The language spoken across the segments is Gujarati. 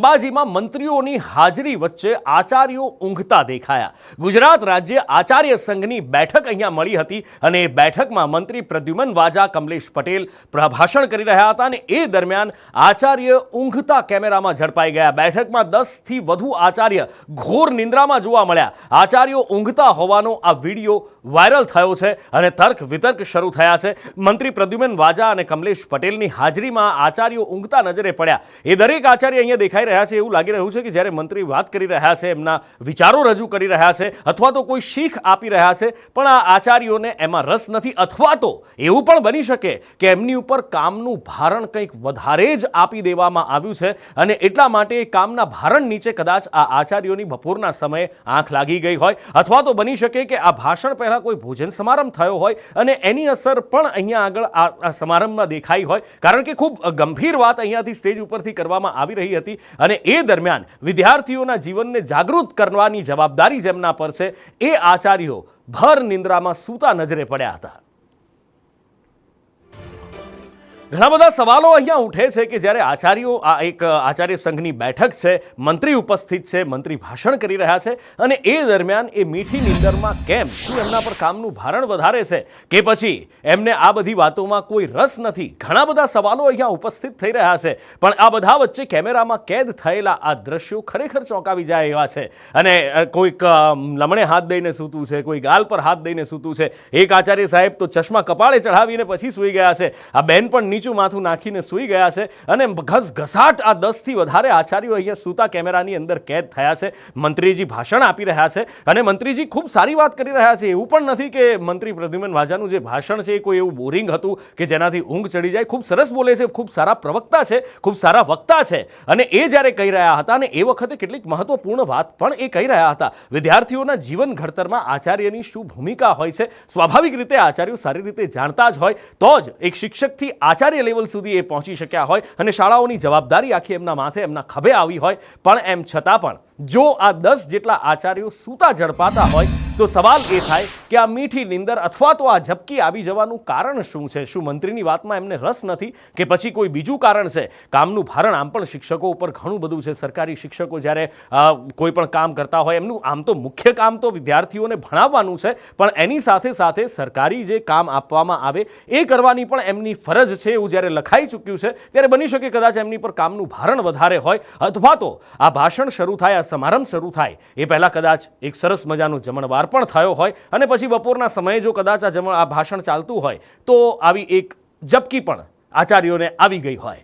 અંબાજીમાં મંત્રીઓની હાજરી વચ્ચે આચાર્યો ઊંઘતા દેખાયા. ગુજરાત રાજ્ય આચાર્ય સંઘની બેઠક અહીંયા મળી હતી અને એ બેઠકમાં મંત્રી પ્રદ્યુમન વાજા, કમલેશ પટેલ ભાષણ કરી રહ્યા હતા અને એ દરમિયાન આચાર્ય ઊંઘતા કેમેરામાં ઝડપાઈ ગયા. બેઠકમાં 10થી વધુ આચાર્ય ઘોર નિંદ્રામાં જોવા મળ્યા. આચાર્યો ઊંઘતા હોવાનો આ વિડીયો વાયરલ થયો છે અને તર્ક વિતર્ક શરૂ થયા છે. મંત્રી પ્રદ્યુમન વાજા અને કમલેશ પટેલની હાજરીમાં આચાર્યો ઊંઘતા નજરે પડ્યા. એ દરેક આચાર્ય અહીંયા દેખાઈ રહ્યા છે. એવું લાગી રહ્યું છે કે જ્યારે મંત્રી વાત કરી રહ્યા છે, એમના વિચારો રજૂ કરી રહ્યા છે અથવા તો કોઈ શીખ આપી રહ્યા છે, પણ આ આચાર્યોને એમાં રસ નથી. અથવા તો એવું પણ બની શકે કે એમની ઉપર કામનું ભારણ કંઈક વધારે જ આપી દેવામાં આવ્યું છે અને એટલા માટે કામના ભારણ નીચે કદાચ આ આચાર્યોની બપોરના સમયે આંખ લાગી ગઈ હોય, અથવા તો બની શકે કે આ ભાષણ પહેલા કોઈ ભોજન સમારંભ થયો હોય અને એની અસર પણ અહીંયા આગળ આ સમારંભમાં દેખાઈ હોય. કારણ કે ખૂબ ગંભીર વાત અહીંયાથી સ્ટેજ ઉપરથી કરવામાં આવી રહી હતી અને એ દરમિયાન વિદ્યાર્થીઓના જીવનને જાગૃત કરવાની જવાબદારી જેમના પર છે એ આચાર્યો ભર નિંદ્રામાં સૂતા નજરે પડ્યા હતા. ઘણા બધા સવાલો અહીંયા ઉઠે છે કે જ્યારે આચાર્યો, આ એક આચાર્ય સંઘની બેઠક છે, મંત્રી ઉપસ્થિત છે, મંત્રી ભાષણ કરી રહ્યા છે અને એ દરમિયાન એ મીઠી નિંદરમાં કેમ? શું એમના પર કામનું ભારણ વધારે છે કે પછી એમને આ બધી વાતોમાં કોઈ રસ નથી? ઘણા બધા સવાલો અહીંયા ઉપસ્થિત થઈ રહ્યા છે. પણ આ બધા વચ્ચે કેમેરામાં કેદ થયેલા આ દ્રશ્યો ખરેખર ચોંકાવી જાય એવા છે. અને કોઈક લમણે હાથ દઈને સૂતું છે, કોઈ ગાલ પર હાથ દઈને સૂતું છે. એક આચાર્ય સાહેબ તો ચશ્મા કપાળે ચઢાવીને પછી સૂઈ ગયા છે. આ બેન પણ નીચું માથું નાખીને સૂઈ ગયા છે અને ઘસઘસાટ આ 10થી વધારે આચાર્યો અહીંયા સૂતા કેમેરાની અંદર કેદ થયા છે. મંત્રીજી ભાષણ આપી રહ્યા છે અને મંત્રીજી ખૂબ સારી વાત કરી રહ્યા છે. એવું પણ નથી કે મંત્રી પ્રદ્યુમન વાજાનું જે ભાષણ છે એ કોઈ એવું બોરિંગ હતું કે જેનાથી ઊંઘ ચડી જાય. ખૂબ સરસ બોલે છે, ખૂબ સારા પ્રવક્તા છે, ખૂબ સારા વક્તા છે. અને એ જ્યારે કહી રહ્યા હતા અને એ વખતે કેટલીક મહત્વપૂર્ણ વાત પણ એ કહી રહ્યા હતા. વિદ્યાર્થીઓના જીવન ઘડતરમાં આચાર્યની શું ભૂમિકા હોય છે, સ્વાભાવિક રીતે આચાર્યો સારી રીતે જાણતા જ હોય તો જ એક શિક્ષકથી આચાર્ય લેવલ સુધી એ પહોંચી શક્યા હોય અને શાળાઓની જવાબદારી આખી એમના માથે, એમના ખભે આવી હોય. પણ એમ છતાં પણ જો આ 10 જેટલા આચાર્યો સૂતા ઝડપાતા હોય તો સવાલ એ થાય કે આ મીઠી નિંદર અથવા તો આ ઝપકી આવી જવાનું કારણ શું છે? શું મંત્રીની વાતમાં એમને રસ નથી કે પછી કોઈ બીજું કારણ છે? કામનું ભારણ આમ પણ શિક્ષકો ઉપર ઘણું બધું છે. સરકારી શિક્ષકો જ્યારે કોઈ પણ કામ કરતા હોય, એમનું આમ તો મુખ્ય કામ તો વિદ્યાર્થીઓને ભણાવવાનું છે, પણ એની સાથે સાથે સરકારી જે કામ આપવામાં આવે એ કરવાની પણ એમની ફરજ છે. એવું જ્યારે લખાઈ ચૂક્યું છે ત્યારે બની શકે કદાચ એમની પર કામનું ભારણ વધારે હોય, અથવા તો આ ભાષણ શરૂ થાય, સમારંભ શરૂ થાય એ પહેલાં કદાચ એક સરસ મજાનું જમણવાર પણ થયો હોય અને પછી બપોરના સમયે જો કદાચ આ ભાષણ ચાલતું હોય તો આવી એક ઝપકી પણ આચાર્યોને આવી ગઈ હોય.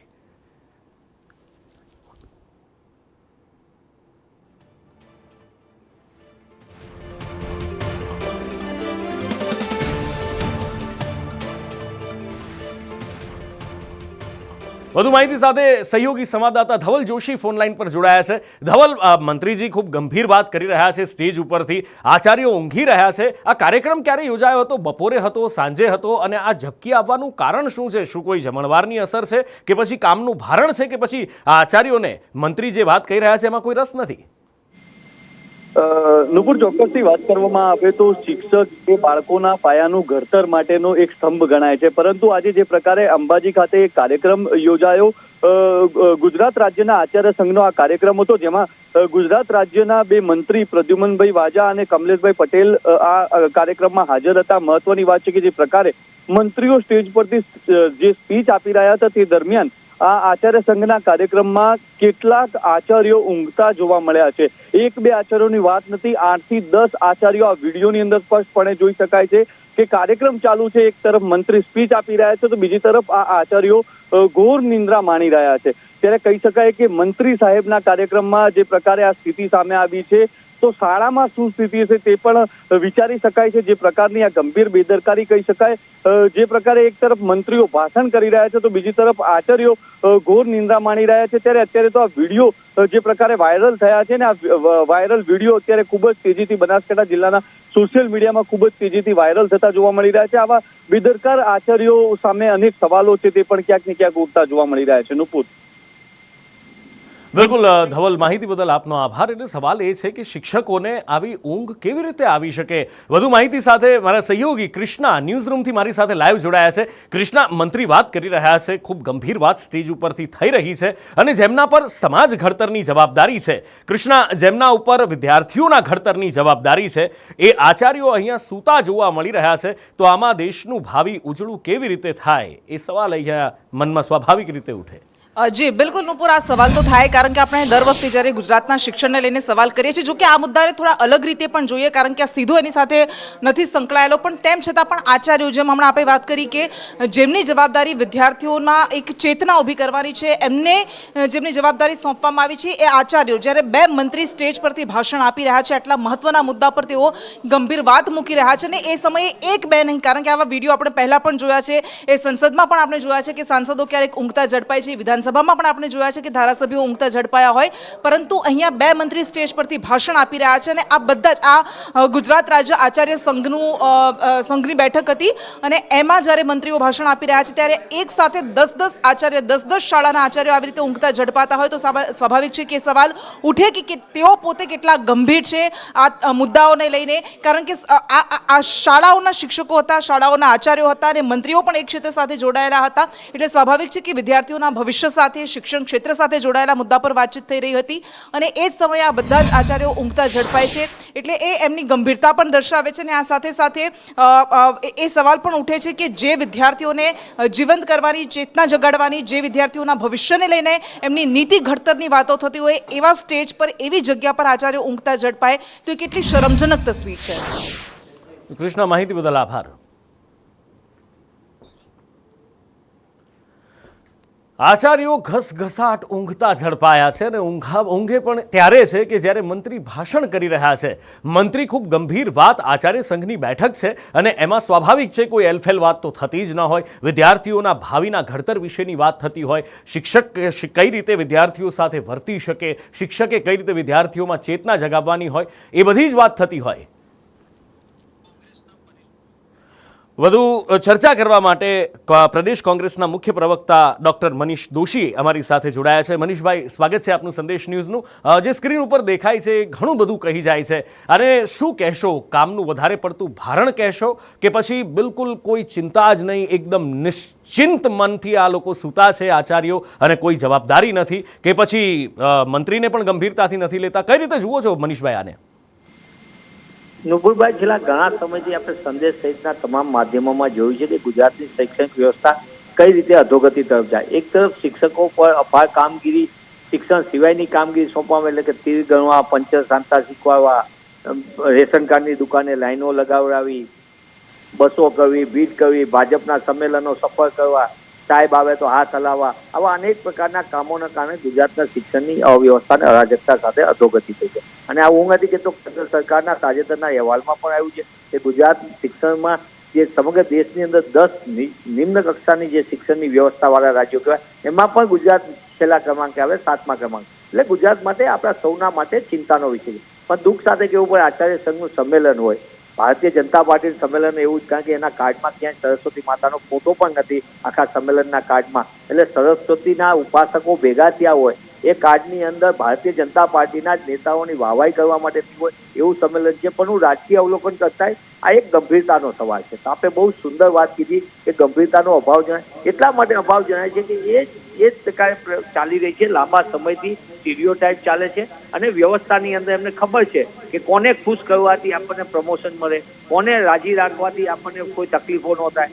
વધુ માહિતી સાથે સહયોગી સંવાદદાતા ધવલ જોશી ફોનલાઈન પર જોડાયા છે. ધવલ, મંત્રીજી ખૂબ ગંભીર વાત કરી રહ્યા છે સ્ટેજ ઉપરથી, આચાર્યો ઊંઘી રહ્યા છે. આ કાર્યક્રમ ક્યારે યોજાયો હતો? બપોરે હતો, સાંજે હતો? અને આ ઝપકી આવવાનું કારણ શું છે? શું કોઈ જમણવારની અસર છે કે પછી કામનું ભારણ છે કે પછી આ આચાર્યોને મંત્રી જે વાત કહી રહ્યા છે એમાં કોઈ રસ નથી? નુપુર, ચોક્કસથી વાત કરવામાં આવે તો શિક્ષક એ બાળકોના પાયાનું ઘડતર માટેનો એક સ્તંભ ગણાય છે. પરંતુ આજે જે પ્રકારે અંબાજી ખાતે એક કાર્યક્રમ યોજાયો, ગુજરાત રાજ્યના આચાર્ય સંઘનો આ કાર્યક્રમ હતો, જેમાં ગુજરાત રાજ્યના બે મંત્રી પ્રદ્યુમનભાઈ વાજા અને કમલેશભાઈ પટેલ આ કાર્યક્રમમાં હાજર હતા. મહત્વની વાત છે કે જે પ્રકારે મંત્રીઓ સ્ટેજ પરથી જે સ્પીચ આપી રહ્યા હતા તે દરમિયાન આ આચાર્ય સંઘના કાર્યક્રમમાં કેટલાક આચાર્યો ઊંઘતા જોવા મળ્યા છે. એક બે આચાર્યોની વાત નથી, 8 થી 10 આચાર્યો આ વિડીયોની અંદર સ્પષ્ટપણે જોઈ શકાય છે કે કાર્યક્રમ ચાલુ છે, એક તરફ મંત્રી સ્પીચ આપી રહ્યા છે તો બીજી તરફ આ આચાર્યો ઘોર નિંદ્રા માણી રહ્યા છે. ત્યારે કહી શકાય કે મંત્રી સાહેબના કાર્યક્રમમાં જે પ્રકારે આ સ્થિતિ સામે આવી છે તો શાળામાં શું સ્થિતિ છે તે પણ વિચારી શકાય છે. જે પ્રકારની આ ગંભીર બેદરકારી કહી શકાય, જે પ્રકારે એક તરફ મંત્રીઓ ભાષણ કરી રહ્યા છે તો બીજી તરફ આચાર્યો ઘોર નિંદ્રા માણી રહ્યા છે. ત્યારે અત્યારે તો આ વિડીયો જે પ્રકારે વાયરલ થયા છે ને, આ વાયરલ વિડીયો અત્યારે ખૂબ જ તેજીથી બનાસકાંઠા જિલ્લાના સોશિયલ મીડિયામાં ખૂબ જ તેજીથી વાયરલ થતા જોવા મળી રહ્યા છે. આવા બેદરકાર આચાર્યો સામે અનેક સવાલો છે તે પણ ક્યાંક ને ક્યાંક ઉઠતા જોવા મળી રહ્યા છે. નુપુર, બિલકુલ ધવલ, માહિતી બદલ આપનો આભાર. એટલે સવાલ એ છે કે શિક્ષકોને આવી ઊંઘ કેવી રીતે આવી શકે? વધુ માહિતી સાથે મારા સહયોગી કૃષ્ણા ન્યૂઝ રૂમથી મારી સાથે લાઈવ જોડાયા છે. કૃષ્ણા, મંત્રી વાત કરી રહ્યા છે, ખૂબ ગંભીર વાત સ્ટેજ ઉપરથી થઈ રહી છે અને જેમના પર સમાજ ઘડતરની જવાબદારી છે, કૃષ્ણા, જેમના ઉપર વિદ્યાર્થીઓના ઘડતરની જવાબદારી છે, એ આચાર્યો અહીંયા સૂતા જોવા મળી રહ્યા છે. તો આમાં દેશનું ભાવિ ઉજળું કેવી રીતે થાય, એ સવાલ અહીંયા મનમાં સ્વાભાવિક રીતે ઉઠે. જી બિલકુલ નુપુર, આ સવાલ તો થાય કારણ કે આપણે દર વખતે જ્યારે ગુજરાતના શિક્ષણને લઈને સવાલ કરીએ છીએ, જો કે આ મુદ્દાને થોડા અલગ રીતે પણ જોઈએ કારણ કે આ સીધો એની સાથે નથી સંકળાયેલો, પણ તેમ છતાં પણ આચાર્યો, જેમ હમણાં આપણે વાત કરી કે જેમની જવાબદારી વિદ્યાર્થીઓમાં એક ચેતના ઊભી કરવાની છે, એમને જેમની જવાબદારી સોંપવામાં આવી છે એ આચાર્યો, જ્યારે બે મંત્રી સ્ટેજ પરથી ભાષણ આપી રહ્યા છે, આટલા મહત્વના મુદ્દા પર તેઓ ગંભીર વાત મૂકી રહ્યા છે અને એ સમયે એક બે નહીં, કારણ કે આવા વિડીયો આપણે પહેલાં પણ જોયા છે, એ સંસદમાં પણ આપણે જોયા છે કે સાંસદો ક્યારેક ઊંઘતા ઝડપાય છે, વિધાનસભામાં પણ આપણે જોયા છે કે ધારાસભ્યો ઊંઘતા ઝડપાયા હોય, પરંતુ અહીંયા બે મંત્રી સ્ટેજ પરથી ભાષણ આપી રહ્યા છે અને આ બધા જ આ ગુજરાત રાજ્ય આચાર્ય સંઘની બેઠક હતી અને એમાં જ્યારે મંત્રીઓ ભાષણ આપી રહ્યા છે ત્યારે એક સાથે 10 આચાર્ય 10 શાળાના આચાર્યો આવી રીતે ઊંઘતા ઝડપાતા હોય તો સ્વાભાવિક છે કે સવાલ ઉઠે કે તેઓ પોતે કેટલા ગંભીર છે આ મુદ્દાઓને લઈને, કારણ કે આ શાળાઓના શિક્ષકો હતા, શાળાઓના આચાર્યો હતા અને મંત્રીઓ પણ એક ક્ષેત્ર સાથે જોડાયેલા હતા, એટલે સ્વાભાવિક છે કે વિદ્યાર્થીઓના ભવિષ્ય સાથે, શિક્ષણ ક્ષેત્ર સાથે જોડાયેલા મુદ્દા પર વાતચીત થઈ રહી હતી અને એ જ સમયે આ બધા જ આચાર્યો ઊંઘતા ઝડપાય છે, એટલે એ એમની ગંભીરતા પણ દર્શાવે છે અને આ સાથે સાથે એ સવાલ પણ ઉઠે છે કે જે વિદ્યાર્થીઓને જીવંત કરવાની, ચેતના જગાડવાની, જે વિદ્યાર્થીઓના ભવિષ્યને લઈને એમની નીતિ ઘડતરની વાતો થતી હોય, એવા સ્ટેજ પર, એવી જગ્યા પર આચાર્યો ઊંઘતા ઝડપાય તો એ કેટલી શરમજનક તસવીર છે. કૃષ્ણા, માહિતી બદલ આભાર. આચાર્યો ઘસઘસાટ ઊંઘતા ઝડપાયા છે અને ઊંઘે પણ ત્યારે છે કે જ્યારે મંત્રી ભાષણ કરી રહ્યા છે. મંત્રી ખૂબ ગંભીર વાત, આચાર્ય સંઘની બેઠક છે અને એમાં સ્વાભાવિક છે કોઈ એલફેલ વાત તો થતી જ ન હોય, વિદ્યાર્થીઓના ભાવિના ઘડતર વિશેની વાત થતી હોય, શિક્ષક કઈ રીતે વિદ્યાર્થીઓ સાથે વર્તી શકે, શિક્ષકે કઈ રીતે વિદ્યાર્થીઓમાં ચેતના જગાવવાની હોય, એ બધી જ વાત થતી હોય. વધુ ચર્ચા કરવા માટે પ્રદેશ કોંગ્રેસના મુખ્ય પ્રવક્તા ડૉક્ટર મનીષ દોશી અમારી સાથે જોડાયા છે. મનીષભાઈ, સ્વાગત છે આપનું સંદેશ ન્યૂઝનું. જે સ્ક્રીન ઉપર દેખાય છે ઘણું બધું કહી જાય છે, અને શું કહેશો? કામનું વધારે પડતું ભારણ કહેશો કે પછી બિલકુલ કોઈ ચિંતા જ નહીં, એકદમ નિશ્ચિંત મનથી આ લોકો સૂતા છે આચાર્યો અને કોઈ જવાબદારી નથી, કે પછી મંત્રીને પણ ગંભીરતાથી નથી લેતા? કઈ રીતે જુઓ છો મનીષભાઈ આને? નુપુરભાઈ, છેલ્લા ઘણા સમયથી આપણે સંદેશ સહિતના તમામ માધ્યમોમાં જોયું છે કે ગુજરાતની શૈક્ષણિક વ્યવસ્થા કઈ રીતે અધોગતિ તરફ જાય. એક તરફ શિક્ષકો પર અપાર કામગીરી, શિક્ષણ સિવાયની કામગીરી સોંપવામાં, એટલે કે તીર ગણવા, પંચર સાંતા શીખવાડવા, રેશન કાર્ડની દુકાને લાઈનો લગાવડાવી, બસો કરવી, ભીડ કરવી, ભાજપના સંમેલનો સફળ કરવા, સાહેબ આવે તો હાથ હલાવવા, આવા અનેક પ્રકારના કામોના કારણે ગુજરાતના શિક્ષણની અવ્યવસ્થા અને અરાજકતા સાથે અધોગતિ થઈ છે. અને આ ઊંઘ હતી કે તો સરકારના તાજેતરના અહેવાલમાં પણ આવ્યું છે કે ગુજરાત શિક્ષણમાં જે સમગ્ર દેશની અંદર 10 નિમ્ન કક્ષાની જે શિક્ષણની વ્યવસ્થાવાળા રાજ્યો કહેવાય, એમાં પણ ગુજરાત છેલ્લા ક્રમાંકે આવે, 7મા ક્રમાંક. એટલે ગુજરાત માટે, આપણા સૌના માટે ચિંતાનો વિષય છે. પણ દુઃખ સાથે કહેવું પડે, આચાર્ય સંઘનું સંમેલન હોય, ભારતીય જનતા પાર્ટીનું સંમેલન એવું જ, કારણ કે એના કાર્ડમાં ક્યાંય સરસ્વતી માતાનો ફોટો પણ નથી આખા સંમેલનના કાર્ડમાં, એટલે સરસ્વતીના ઉપાસકો ભેગા થયા હોય, એ કાર્ડની અંદર ભારતીય જનતા પાર્ટીના જ નેતાઓની વાહવાઈ કરવા માટે હોય એવું સંમેલન છે. પણ હું રાજકીય અવલોકન કરતા આ એક ગંભીરતાનો સવાલ છે. તો આપણે બહુ સુંદર વાત કીધી કે ગંભીરતાનો અભાવ જણાય, એટલા માટે અભાવ જણાય છે કે એ જ પ્રકારે ચાલી રહી છે, લાંબા સમયથી સ્ટીરિયોટાઇપ ચાલે છે અને વ્યવસ્થાની અંદર એમને ખબર છે કે કોને ખુશ કરવાથી આપણને પ્રમોશન મળે, કોને રાજી રાખવાથી આપણને કોઈ તકલીફો ન થાય,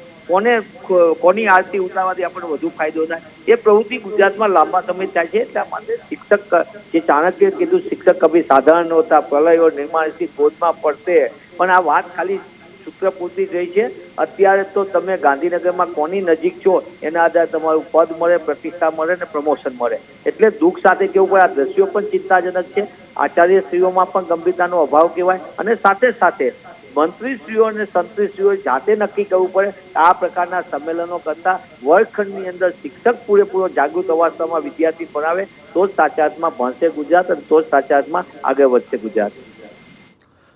કોની આરતી ઉતારવાથી આપણને વધુ ફાયદો થાય, એ પ્રવૃત્તિ ગુજરાતમાં લાંબા સમય થાય છે. એટલા માટે શિક્ષક, જે ચાણક્ય કીધું, શિક્ષક કભી સાધારણ હોતા, પ્રલય ઓર નિર્માણ ઇસકી ગોદમાં પડતે, પણ આ વાત ખાલી સૂત્ર પૂરતી જ રહી છે. અત્યારે તો તમે ગાંધીનગરમાં કોની નજીક છો એના આધારે તમારું પદ મળે, પ્રતિષ્ઠા મળે ને પ્રમોશન મળે. એટલે દુઃખ સાથે કેવું પડે, આ દ્રશ્યો પણ ચિંતાજનક છે. આચાર્યશ્રીઓમાં પણ ગંભીરતાનો અભાવ કહેવાય અને સાથે સાથે મંત્રીશ્રીઓ અને સંત્રીશ્રીઓ જાતે નક્કી કરવું પડે આ પ્રકારના સંમેલનો કરતા વર્ગખંડની અંદર શિક્ષક પૂરેપૂરો જાગૃત અવસ્થામાં વિદ્યાર્થી ભણાવે તો જ સાચા અર્થમાં ભણશે ગુજરાત અને તો જ સાચા અર્થમાં આગળ વધશે ગુજરાત.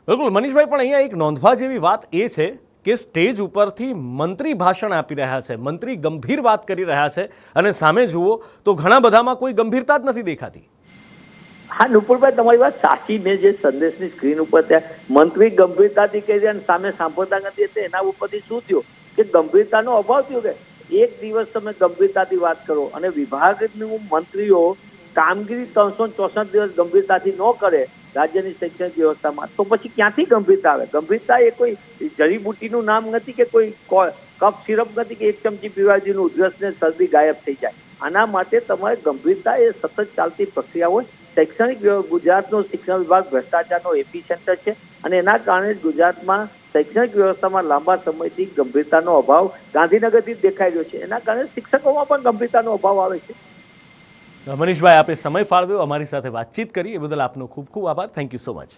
બિલકુલ મનીષભાઈ, પણ અહીંયા એક નોંધવા જેવી વાત એ છે કે સ્ટેજ ઉપરથી મંત્રી ભાષણ આપી રહ્યા છે, મંત્રી ગંભીર વાત કરી રહ્યા છે અને સામે જુઓ તો ઘણા બધામાં કોઈ ગંભીરતા જ નથી દેખાતી. હા નુપુરભાઈ, તમારી વાત સાચી. મેં જે સંદેશની સ્ક્રીન ઉપર ત્યાં મંત્રી ગંભીરતાથી કહી અને સામે સાંભળતા નથી, એટલે એના ઉપરથી શું થયું કે ગંભીરતાનો અભાવ થયો. કે એક દિવસ તમે ગંભીરતાથી વાત કરો અને વિભાગનું મંત્રીઓ કામગીરી 364 દિવસ ગંભીરતાથી ન કરે રાજ્યની શૈક્ષણિક વ્યવસ્થામાં, તો પછી ક્યાંથી ગંભીરતા આવે? ગંભીરતા એ કોઈ જડીબુટીનું નામ નથી કે કોઈ કફ સિરપ નથી કે એક ચમચી પીવાજીનું ઉધરસ ને શરદી ગાયબ થઈ જાય. આના માટે તમારે ગંભીરતા એ સતત ચાલતી પ્રક્રિયા હોય. શૈક્ષણિક ગુજરાતનો શિક્ષણ વિભાગ ભ્રષ્ટાચારનો એપી સેન્ટર છે અને એના કારણે જ ગુજરાતમાં શૈક્ષણિક વ્યવસ્થામાં લાંબા સમયથી ગંભીરતાનો અભાવ ગાંધીનગરથી દેખાઈ રહ્યો છે. એના કારણે શિક્ષકોમાં પણ ગંભીરતાનો અભાવ આવે છે. મનીષભાઈ, આપે સમય ફાળવ્યો, અમારી સાથે વાતચીત કરી, એ બદલ આપનો ખૂબ ખૂબ આભાર. Thank you so much.